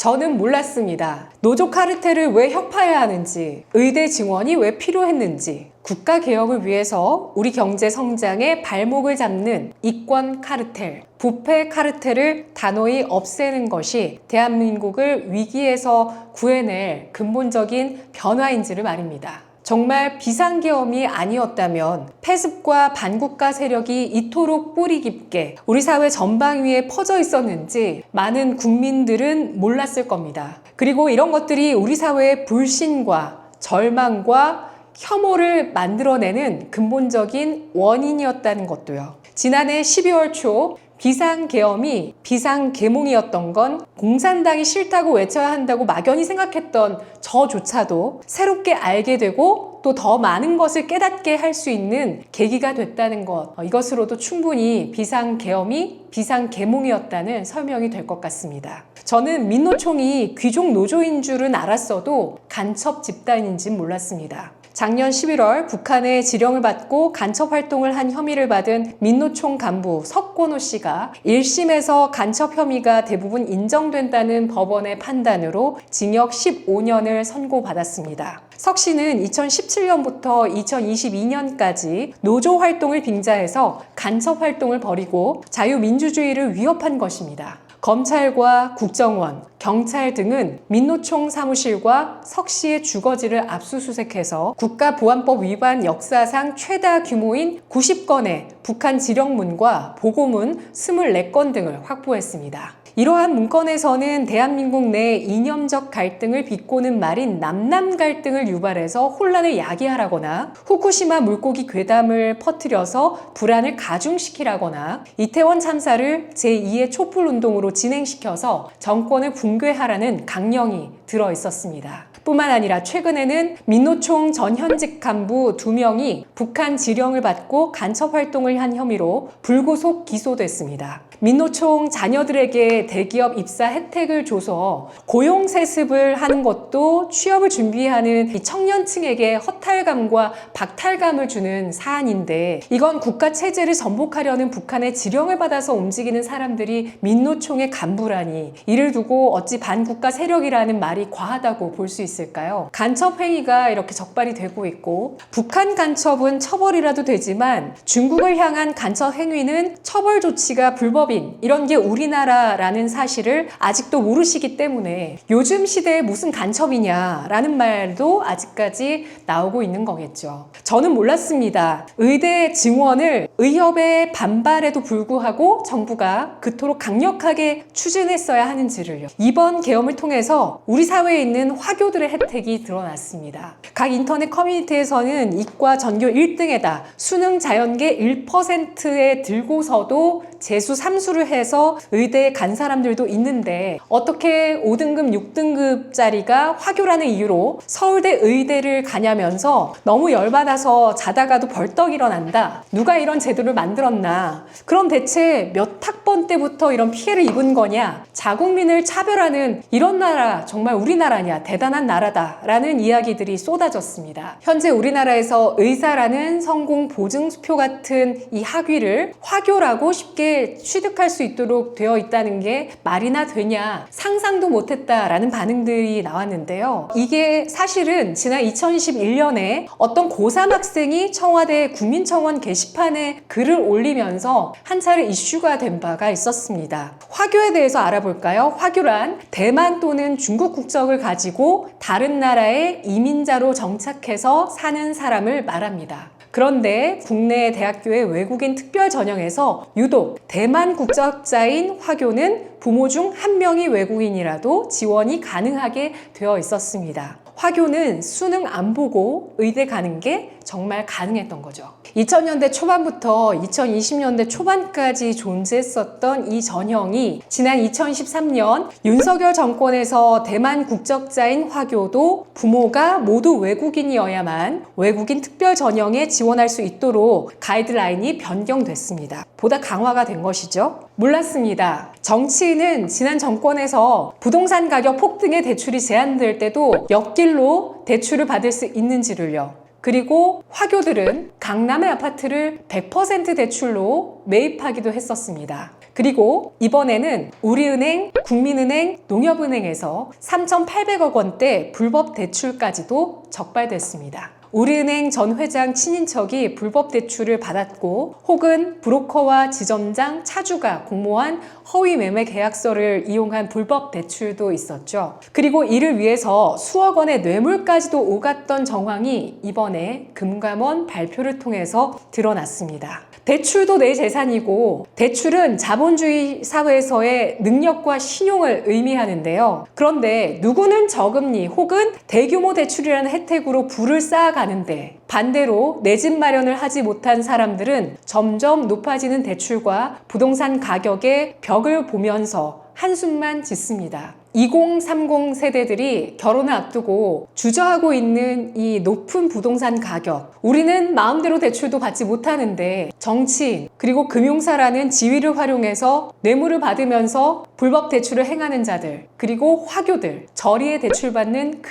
저는 몰랐습니다. 노조 카르텔을 왜 혁파해야 하는지, 의대 증원이 왜 필요했는지, 국가개혁을 위해서 우리 경제 성장의 발목을 잡는 이권 카르텔, 부패 카르텔을 단호히 없애는 것이 대한민국을 위기에서 구해낼 근본적인 변화인지를 말입니다. 정말 비상계엄이 아니었다면 폐습과 반국가 세력이 이토록 뿌리 깊게 우리 사회 전방위에 퍼져 있었는지 많은 국민들은 몰랐을 겁니다. 그리고 이런 것들이 우리 사회의 불신과 절망과 혐오를 만들어내는 근본적인 원인이었다는 것도요. 지난해 12월 초 비상계엄이 비상계몽이었던 건 공산당이 싫다고 외쳐야 한다고 막연히 생각했던 저조차도 새롭게 알게 되고 또 더 많은 것을 깨닫게 할 수 있는 계기가 됐다는 것, 이것으로도 충분히 비상계엄이 비상계몽이었다는 설명이 될 것 같습니다. 저는 민노총이 귀족 노조인 줄은 알았어도 간첩 집단인진 몰랐습니다. 작년 11월 북한의 지령을 받고 간첩 활동을 한 혐의를 받은 민노총 간부 석권호 씨가 1심에서 간첩 혐의가 대부분 인정된다는 법원의 판단으로 징역 15년을 선고받았습니다. 석 씨는 2017년부터 2022년까지 노조 활동을 빙자해서 간첩 활동을 벌이고 자유민주주의를 위협한 것입니다. 검찰과 국정원, 경찰 등은 민노총 사무실과 석 씨의 주거지를 압수수색해서 국가보안법 위반 역사상 최다 규모인 90건의 북한 지령문과 보고문 24건 등을 확보했습니다. 이러한 문건에서는 대한민국 내 이념적 갈등을 비꼬는 말인 남남 갈등을 유발해서 혼란을 야기하라거나 후쿠시마 물고기 괴담을 퍼뜨려서 불안을 가중시키라거나 이태원 참사를 제2의 촛불운동으로 진행시켜서 정권을 붕괴하라는 강령이 들어 있었습니다. 뿐만 아니라 최근에는 민노총 전 현직 간부 2명이 북한 지령을 받고 간첩 활동을 한 혐의로 불구속 기소됐습니다. 민노총 자녀들에게 대기업 입사 혜택을 줘서 고용 세습을 하는 것도 취업을 준비하는 이 청년층에게 허탈감과 박탈감을 주는 사안인데, 이건 국가 체제를 전복하려는 북한의 지령을 받아서 움직이는 사람들이 민노총의 간부라니 이를 두고 어찌 반국가 세력이라는 말이 과하다고 볼 수 있을까요? 간첩 행위가 이렇게 적발이 되고 있고, 북한 간첩은 처벌이라도 되지만 중국을 향한 간첩 행위는 처벌 조치가 불법인 이런 게 우리나라라는 사실을 아직도 모르시기 때문에 요즘 시대에 무슨 간첩이냐라는 말도 아직까지 나오고 있는 거겠죠. 저는 몰랐습니다. 의대 증원을 의협의 반발에도 불구하고 정부가 그토록 강력하게 추진했어야 하는지를요. 이번 계엄을 통해서 우리 사회에 있는 화교들의 혜택이 드러났습니다. 각 인터넷 커뮤니티에서는 이과 전교 1등에다 수능 자연계 1%에 들고서도 재수 3수를 해서 의대에 간 사람들도 있는데, 어떻게 5등급, 6등급짜리가 화교라는 이유로 서울대 의대를 가냐면서 너무 열받아서 자다가도 벌떡 일어난다. 누가 이런 제도를 만들었나? 그럼 대체 몇 학번 때부터 이런 피해를 입은 거냐? 자국민을 차별하는 이런 나라 정말 우리나라냐? 대단한 나라다 라는 이야기들이 쏟아졌습니다. 현재 우리나라에서 의사라는 성공 보증표 같은 이 학위를 화교라고 쉽게 취득할 수 있도록 되어 있다는 게 말이나 되냐, 상상도 못했다라는 반응들이 나왔는데요. 이게 사실은 지난 2021년에 어떤 고3 학생이 청와대 국민청원 게시판에 글을 올리면서 한 차례 이슈가 된 바가 있었습니다. 화교에 대해서 알아볼까요? 화교란 대만 또는 중국 국적을 가지고 다른 나라의 이민자로 정착해서 사는 사람을 말합니다. 그런데 국내 대학교의 외국인 특별 전형에서 유독 대만 국적자인 화교는 부모 중 한 명이 외국인이라도 지원이 가능하게 되어 있었습니다. 화교는 수능 안 보고 의대 가는 게 정말 가능했던 거죠. 2000년대 초반부터 2020년대 초반까지 존재했었던 이 전형이 지난 2013년 윤석열 정권에서 대만 국적자인 화교도 부모가 모두 외국인이어야만 외국인 특별 전형에 지원할 수 있도록 가이드라인이 변경됐습니다. 보다 강화가 된 것이죠. 몰랐습니다. 정치인은 지난 정권에서 부동산 가격 폭등의 대출이 제한될 때도 옆길로 대출을 받을 수 있는지를요. 그리고 화교들은 강남의 아파트를 100% 대출로 매입하기도 했었습니다. 그리고 이번에는 우리은행, 국민은행, 농협은행에서 3,800억 원대 불법 대출까지도 적발됐습니다. 우리은행 전 회장 친인척이 불법 대출을 받았고 혹은 브로커와 지점장, 차주가 공모한 허위 매매 계약서를 이용한 불법 대출도 있었죠. 그리고 이를 위해서 수억 원의 뇌물까지도 오갔던 정황이 이번에 금감원 발표를 통해서 드러났습니다. 대출도 내 재산이고 대출은 자본주의 사회에서의 능력과 신용을 의미하는데요. 그런데 누구는 저금리 혹은 대규모 대출이라는 혜택으로 부를 쌓아가는데 반대로 내 집 마련을 하지 못한 사람들은 점점 높아지는 대출과 부동산 가격의 벽을 보면서 한숨만 짓습니다. 2030 세대들이 결혼을 앞두고 주저하고 있는 이 높은 부동산 가격, 우리는 마음대로 대출도 받지 못하는데 정치인 그리고 금융사라는 지위를 활용해서 뇌물을 받으면서 불법 대출을 행하는 자들, 그리고 화교들, 저리에 대출받는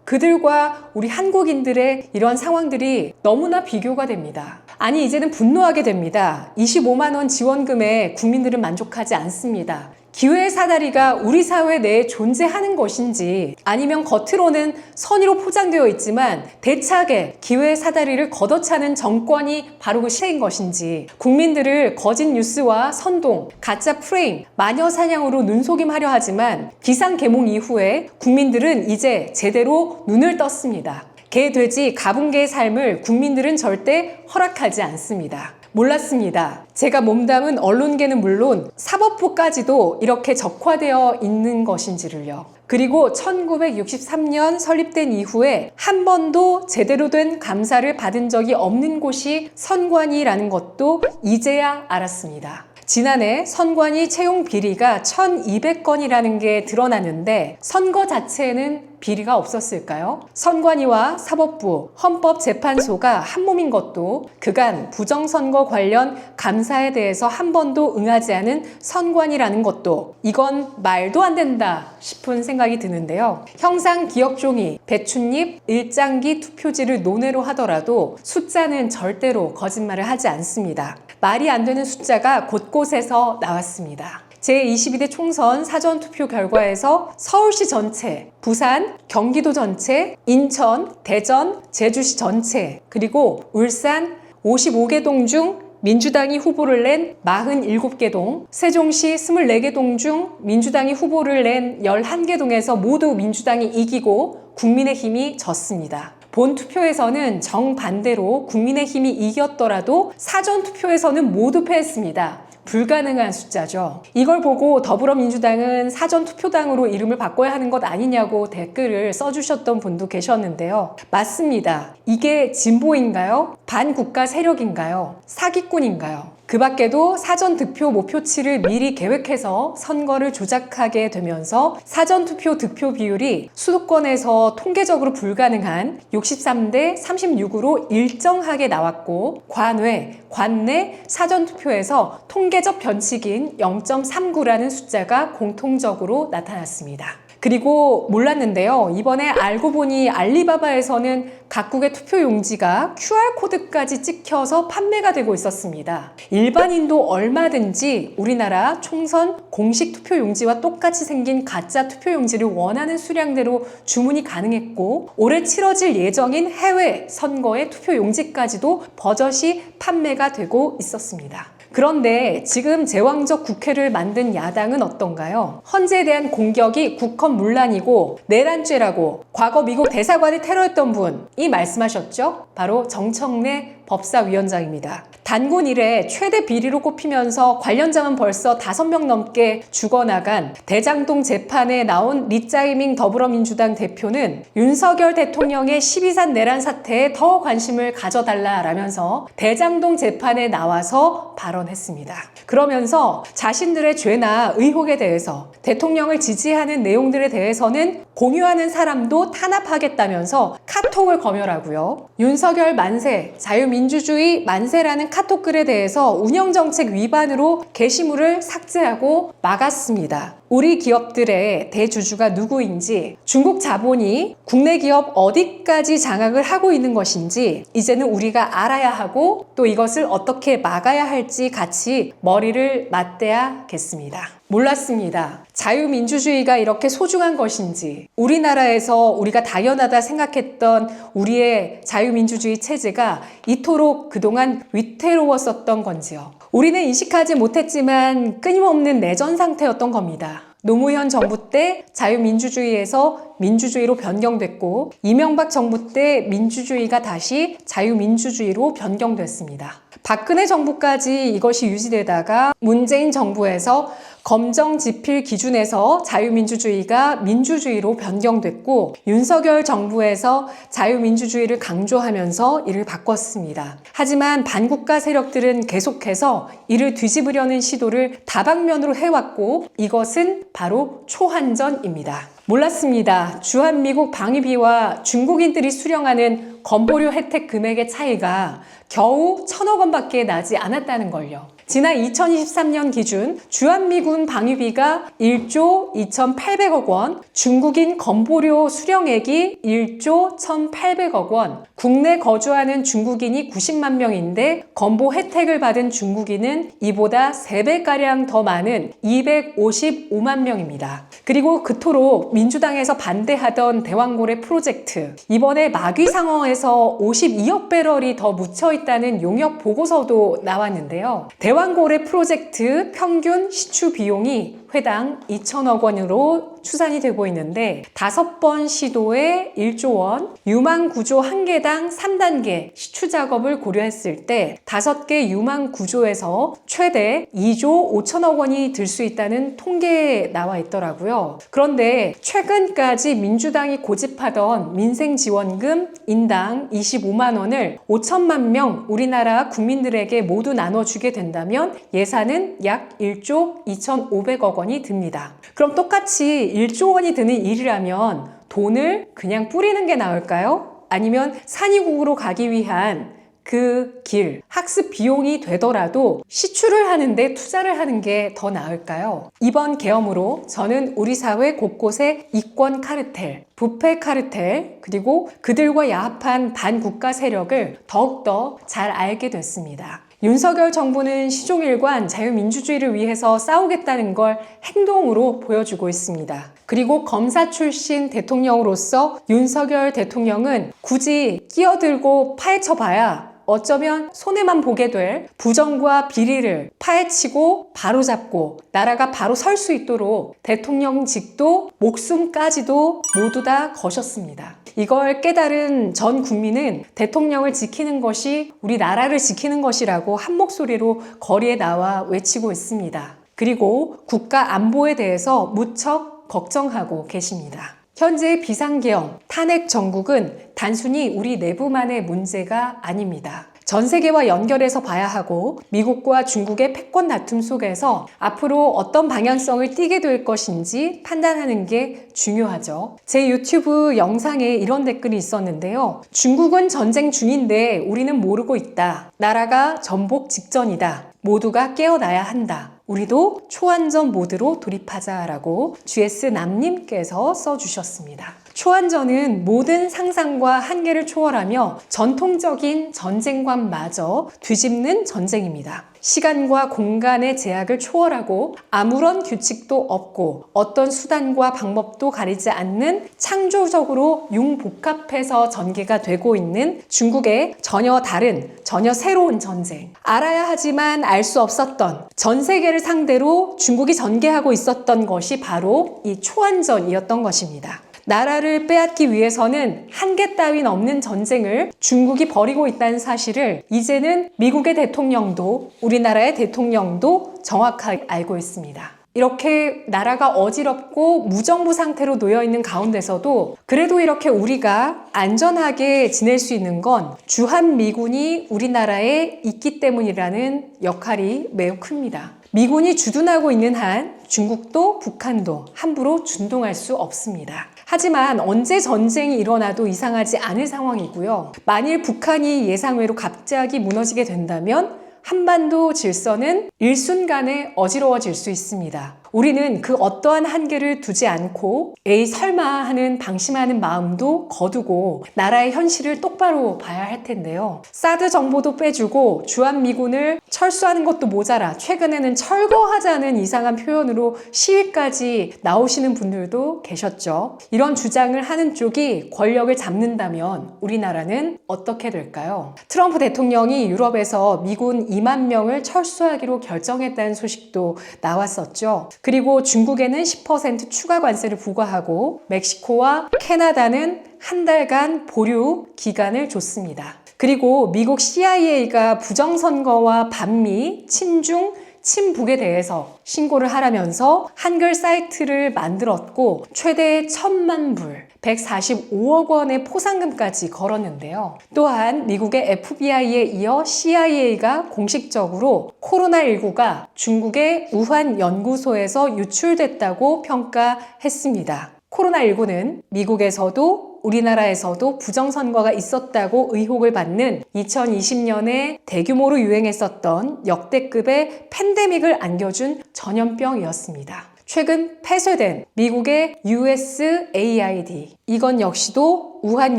그들과 우리 한국인들의 이런 상황들이 너무나 비교가 됩니다. 아니 이제는 분노하게 됩니다. 25만 원 지원금에 국민들은 만족하지 않습니다. 기회의 사다리가 우리 사회 내에 존재하는 것인지 아니면 겉으로는 선의로 포장되어 있지만 대차게 기회의 사다리를 걷어차는 정권이 바로 그 시대인 것인지 국민들을 거짓 뉴스와 선동, 가짜 프레임, 마녀 사냥으로 눈속임하려 하지만 비상계몽 이후에 국민들은 이제 제대로 눈을 떴습니다. 개, 돼지, 가분개의 삶을 국민들은 절대 허락하지 않습니다. 몰랐습니다. 제가 몸담은 언론계는 물론 사법부까지도 이렇게 적화되어 있는 것인지를요. 그리고 1963년 설립된 이후에 한 번도 제대로 된 감사를 받은 적이 없는 곳이 선관위라는 것도 이제야 알았습니다. 지난해 선관위 채용 비리가 1,200건이라는 게 드러났는데 선거 자체에는 비리가 없었을까요? 선관위와 사법부, 헌법재판소가 한몸인 것도 그간 부정선거 관련 감사에 대해서 한 번도 응하지 않은 선관위라는 것도 이건 말도 안 된다 싶은 생각이 드는데요. 형상 기억종이, 배춧잎, 일장기 투표지를 논외로 하더라도 숫자는 절대로 거짓말을 하지 않습니다. 말이 안 되는 숫자가 곳곳에서 나왔습니다. 제22대 총선 사전투표 결과에서 서울시 전체, 부산, 경기도 전체, 인천, 대전, 제주시 전체, 그리고 울산 55개 동 중 민주당이 후보를 낸 47개 동, 세종시 24개 동 중 민주당이 후보를 낸 11개 동에서 모두 민주당이 이기고 국민의힘이 졌습니다. 본투표에서는 정반대로 국민의힘이 이겼더라도 사전투표에서는 모두 패했습니다. 불가능한 숫자죠. 이걸 보고 더불어민주당은 사전투표당으로 이름을 바꿔야 하는 것 아니냐고 댓글을 써주셨던 분도 계셨는데요. 맞습니다. 이게 진보인가요? 반국가 세력인가요? 사기꾼인가요? 그 밖에도 사전투표 목표치를 미리 계획해서 선거를 조작하게 되면서 사전투표 득표 비율이 수도권에서 통계적으로 불가능한 63대 36으로 일정하게 나왔고 관내 사전투표에서 통계적 변칙인 0.39라는 숫자가 공통적으로 나타났습니다. 그리고 몰랐는데요. 이번에 알고 보니 알리바바에서는 각국의 투표 용지가 QR코드까지 찍혀서 판매가 되고 있었습니다. 일반인도 얼마든지 우리나라 총선 공식 투표 용지와 똑같이 생긴 가짜 투표 용지를 원하는 수량대로 주문이 가능했고 올해 치러질 예정인 해외 선거의 투표 용지까지도 버젓이 판매가 되고 있었습니다. 그런데 지금 제왕적 국회를 만든 야당은 어떤가요? 헌재에 대한 공격이 국헌문란이고 내란죄라고 과거 미국 대사관을 테러했던 분이 말씀하셨죠? 바로 정청래 법사위원장입니다. 단군 이래 최대 비리로 꼽히면서 관련자만 벌써 5명 넘게 죽어나간 대장동 재판에 나온 리짜이밍 더불어민주당 대표는 윤석열 대통령의 12.3 내란 사태에 더 관심을 가져달라라면서 대장동 재판에 나와서 발언했습니다. 그러면서 자신들의 죄나 의혹에 대해서 대통령을 지지하는 내용들에 대해서는 공유하는 사람도 탄압하겠다면서 카톡을 검열하고요. 윤석열 만세, 자유민주주의 만세라는 카톡글에 대해서 운영정책 위반으로 게시물을 삭제하고 막았습니다. 우리 기업들의 대주주가 누구인지, 중국 자본이 국내 기업 어디까지 장악을 하고 있는 것인지 이제는 우리가 알아야 하고 또 이것을 어떻게 막아야 할지 같이 머리를 맞대야겠습니다. 몰랐습니다. 자유민주주의가 이렇게 소중한 것인지, 우리나라에서 우리가 당연하다 생각했던 우리의 자유민주주의 체제가 이토록 그동안 위태로웠었던 건지요. 우리는 인식하지 못했지만 끊임없는 내전 상태였던 겁니다. 노무현 정부 때 자유민주주의에서 민주주의로 변경됐고, 이명박 정부 때 민주주의가 다시 자유민주주의로 변경됐습니다. 박근혜 정부까지 이것이 유지되다가 문재인 정부에서 검정지필 기준에서 자유민주주의가 민주주의로 변경됐고, 윤석열 정부에서 자유민주주의를 강조하면서 이를 바꿨습니다. 하지만 반국가 세력들은 계속해서 이를 뒤집으려는 시도를 다방면으로 해왔고, 이것은 바로 초한전입니다. 몰랐습니다. 주한미국 방위비와 중국인들이 수령하는 건보료 혜택 금액의 차이가 겨우 1,000억 원밖에 나지 않았다는 걸요. 지난 2023년 기준 주한미군 방위비가 1조 2,800억 원, 중국인 건보료 수령액이 1조 1,800억 원, 국내 거주하는 중국인이 90만 명인데 건보 혜택을 받은 중국인은 이보다 3배가량 더 많은 255만 명입니다. 그리고 그토록 민주당에서 반대하던 대왕고래 프로젝트, 이번에 마귀 상어에서 52억 배럴이 더 묻혀있다는 용역 보고서도 나왔는데요. 대왕고래 프로젝트 평균 시추 비용이 회당 2천억 원으로 추산이 되고 있는데 5번 시도에 1조 원, 유망 구조 1개당 3단계 시추 작업을 고려했을 때 5개 유망 구조에서 최대 2조 5천억 원이 들 수 있다는 통계에 나와 있더라고요. 그런데 최근까지 민주당이 고집하던 민생지원금 인당 25만 원을 5천만 명 우리나라 국민들에게 모두 나눠주게 된다면 예산은 약 1조 2,500억 원이 듭니다. 그럼 똑같이 1조 원이 드는 일이라면 돈을 그냥 뿌리는 게 나을까요? 아니면 산이국으로 가기 위한 그 길, 학습 비용이 되더라도 시추를 하는데 투자를 하는 게 더 나을까요? 이번 계엄으로 저는 우리 사회 곳곳에 이권 카르텔, 부패 카르텔, 그리고 그들과 야합한 반국가 세력을 더욱더 잘 알게 됐습니다. 윤석열 정부는 시종일관 자유민주주의를 위해서 싸우겠다는 걸 행동으로 보여주고 있습니다. 그리고 검사 출신 대통령으로서 윤석열 대통령은 굳이 끼어들고 파헤쳐봐야 어쩌면 손해만 보게 될 부정과 비리를 파헤치고 바로잡고 나라가 바로 설 수 있도록 대통령직도 목숨까지도 모두 다 거셨습니다. 이걸 깨달은 전 국민은 대통령을 지키는 것이 우리 나라를 지키는 것이라고 한 목소리로 거리에 나와 외치고 있습니다. 그리고 국가 안보에 대해서 무척 걱정하고 계십니다. 현재 비상계엄, 탄핵 정국은 단순히 우리 내부만의 문제가 아닙니다. 전 세계와 연결해서 봐야 하고 미국과 중국의 패권 다툼 속에서 앞으로 어떤 방향성을 띠게 될 것인지 판단하는 게 중요하죠. 제 유튜브 영상에 이런 댓글이 있었는데요. 중국은 전쟁 중인데 우리는 모르고 있다. 나라가 전복 직전이다. 모두가 깨어나야 한다. 우리도 초안전 모드로 돌입하자라고 GS남님께서 써주셨습니다. 초안전은 모든 상상과 한계를 초월하며 전통적인 전쟁관마저 뒤집는 전쟁입니다. 시간과 공간의 제약을 초월하고 아무런 규칙도 없고 어떤 수단과 방법도 가리지 않는 창조적으로 융복합해서 전개가 되고 있는 중국의 전혀 다른, 전혀 새로운 전쟁. 알아야 하지만 알 수 없었던 전 세계를 상대로 중국이 전개하고 있었던 것이 바로 이 초안전이었던 것입니다. 나라를 빼앗기 위해서는 한계 따윈 없는 전쟁을 중국이 벌이고 있다는 사실을 이제는 미국의 대통령도 우리나라의 대통령도 정확하게 알고 있습니다. 이렇게 나라가 어지럽고 무정부 상태로 놓여있는 가운데서도 그래도 이렇게 우리가 안전하게 지낼 수 있는 건 주한미군이 우리나라에 있기 때문이라는 역할이 매우 큽니다. 미군이 주둔하고 있는 한 중국도 북한도 함부로 준동할 수 없습니다. 하지만 언제 전쟁이 일어나도 이상하지 않을 상황이고요. 만일 북한이 예상외로 갑자기 무너지게 된다면 한반도 질서는 일순간에 어지러워질 수 있습니다. 우리는 그 어떠한 한계를 두지 않고 에이 설마 하는 방심하는 마음도 거두고 나라의 현실을 똑바로 봐야 할 텐데요. 사드 정보도 빼주고 주한미군을 철수하는 것도 모자라 최근에는 철거하자는 이상한 표현으로 시위까지 나오시는 분들도 계셨죠. 이런 주장을 하는 쪽이 권력을 잡는다면 우리나라는 어떻게 될까요? 트럼프 대통령이 유럽에서 미군 2만 명을 철수하기로 결정했다는 소식도 나왔었죠. 그리고 중국에는 10% 추가 관세를 부과하고 멕시코와 캐나다는 한 달간 보류 기간을 줬습니다. 그리고 미국 CIA가 부정선거와 반미, 친중, 친북에 대해서 신고를 하라면서 한글 사이트를 만들었고 최대 1,000만 불, 145억 원의 포상금까지 걸었는데요. 또한 미국의 FBI에 이어 CIA가 공식적으로 코로나19가 중국의 우한 연구소에서 유출됐다고 평가했습니다. 코로나19는 미국에서도 우리나라에서도 부정선거가 있었다고 의혹을 받는 2020년에 대규모로 유행했었던 역대급의 팬데믹을 안겨준 전염병이었습니다. 최근 폐쇄된 미국의 USAID 이건 역시도 우한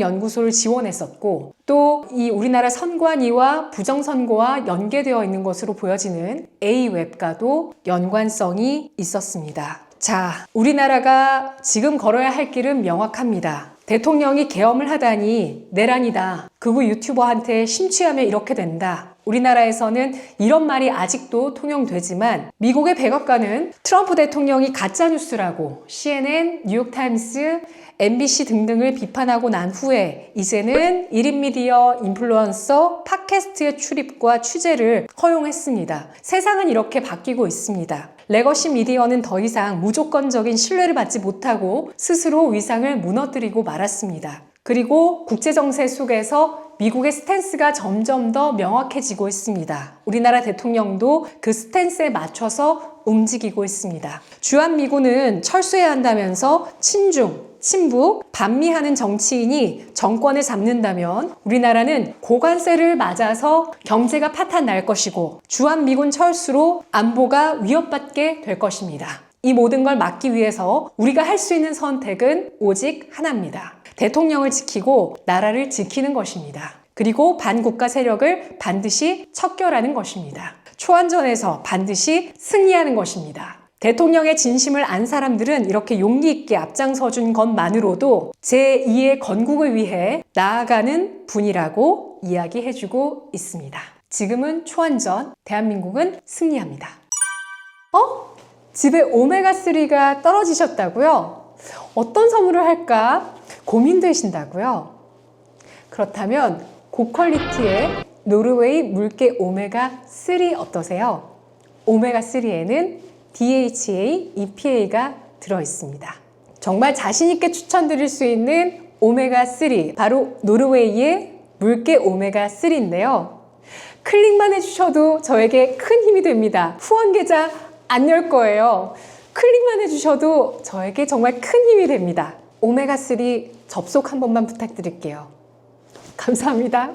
연구소를 지원했었고 또 이 우리나라 선관위와 부정선거와 연계되어 있는 것으로 보여지는 A웹과도 연관성이 있었습니다. 자, 우리나라가 지금 걸어야 할 길은 명확합니다. 대통령이 계엄을 하다니 내란이다. 극우 유튜버한테 심취하면 이렇게 된다. 우리나라에서는 이런 말이 아직도 통용되지만 미국의 백악관은 트럼프 대통령이 가짜뉴스라고 CNN, 뉴욕타임스, MBC 등등을 비판하고 난 후에 이제는 1인 미디어, 인플루언서, 팟캐스트의 출입과 취재를 허용했습니다. 세상은 이렇게 바뀌고 있습니다. 레거시 미디어는 더 이상 무조건적인 신뢰를 받지 못하고 스스로 위상을 무너뜨리고 말았습니다. 그리고 국제정세 속에서 미국의 스탠스가 점점 더 명확해지고 있습니다. 우리나라 대통령도 그 스탠스에 맞춰서 움직이고 있습니다. 주한미군은 철수해야 한다면서 친중, 친북, 반미하는 정치인이 정권을 잡는다면 우리나라는 고관세를 맞아서 경제가 파탄 날 것이고 주한미군 철수로 안보가 위협받게 될 것입니다. 이 모든 걸 막기 위해서 우리가 할 수 있는 선택은 오직 하나입니다. 대통령을 지키고 나라를 지키는 것입니다. 그리고 반국가 세력을 반드시 척결하는 것입니다. 초안전에서 반드시 승리하는 것입니다. 대통령의 진심을 안 사람들은 이렇게 용기 있게 앞장서준 것만으로도 제2의 건국을 위해 나아가는 분이라고 이야기해주고 있습니다. 지금은 초안전, 대한민국은 승리합니다. 집에 오메가3가 떨어지셨다고요? 어떤 선물을 할까 고민되신다고요? 그렇다면 고퀄리티의 노르웨이 물개 오메가3 어떠세요? 오메가3에는 DHA, EPA가 들어있습니다. 정말 자신있게 추천드릴 수 있는 오메가3, 바로 노르웨이의 물개 오메가3인데요. 클릭만 해주셔도 저에게 큰 힘이 됩니다. 후원 계좌 안 열 거예요. 클릭만 해주셔도 저에게 정말 큰 힘이 됩니다. 오메가3 접속 한 번만 부탁드릴게요. 감사합니다.